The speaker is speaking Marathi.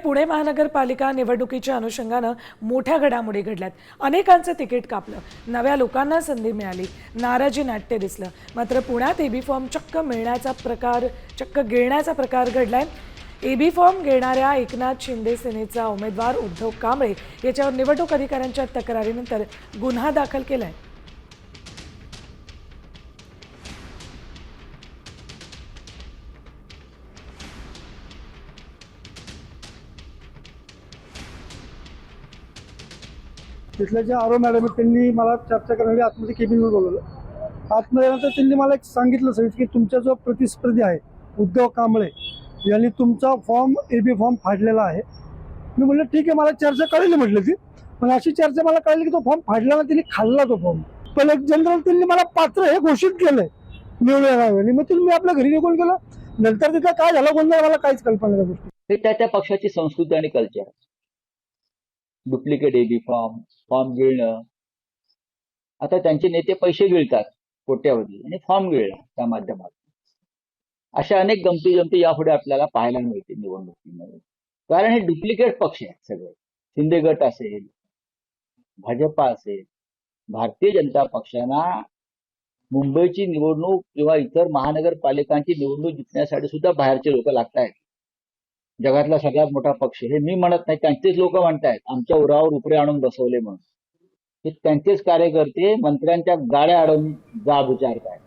पुणे महानगरपालिका निवडणुकीच्या अनुषंगानं मोठ्या घडामोडी घडल्यात. अनेकांचं तिकीट कापलं, नव्या लोकांना संधी मिळाली, नाराजी नाट्य दिसलं. मात्र पुण्यात एबी फॉर्म चक्क गिळण्याचा प्रकार घडलाय. एबी फॉर्म घेणाऱ्या एकनाथ शिंदे सेनेचा उमेदवार उद्धव कांबळे याच्यावर निवडणूक अधिकाऱ्यांच्या तक्रारीनंतर गुन्हा दाखल केलाय. तिथल्या ज्या आरो मॅडम आहेत त्यांनी मला चर्चा करण्यासाठी आतमध्ये केबिनवर बोलवलं. आतमध्ये नंतर त्यांनी मला एक सांगितलं सर की तुमचा जो प्रतिस्पर्धी आहे उद्धव कांबळे यांनी तुमचा फॉर्म एबी फॉर्म फाडलेला आहे. मी म्हटलं ठीक आहे, मला चर्चा कळली म्हटलं ती, पण अशी चर्चा मला कळली की तो फॉर्म फाडला ना, त्यांनी खाल्ला तो फॉर्म. पण एक जनरल त्यांनी मला पात्र हे घोषित केलंय निवडून. मग तुम्ही मी आपल्या घरी निघून गेलो. नंतर तिथं काय झालं गोंधळ मला काहीच कल्पना नाही गोष्टी. हे त्या पक्षाची संस्कृती आणि कल्चर. डुप्लिकेट एबी फॉर्म गिळणं. आता त्यांचे नेते पैसे गिळतात कोट्यावधी आणि फॉर्म गिळणं त्या माध्यमातून. अशा अनेक गमती यापुढे आपल्याला पाहायला मिळतील निवडणुकीमध्ये. कारण हे डुप्लिकेट पक्ष आहेत सगळे. शिंदे गट असेल, भाजपा असेल, भारतीय जनता पक्षांना मुंबईची निवडणूक किंवा इतर महानगरपालिकांची निवडणूक जिंकण्यासाठी सुद्धा बाहेरचे लोक लागतायत. जगातला सगळ्यात मोठा पक्ष हे मी म्हणत नाही, त्यांचेच लोक म्हणतायत आमच्या उरावर उपरे आणून बसवले म्हणून. हे त्यांचेच कार्यकर्ते मंत्र्यांच्या गाड्या अडवून जाब विचारतायत.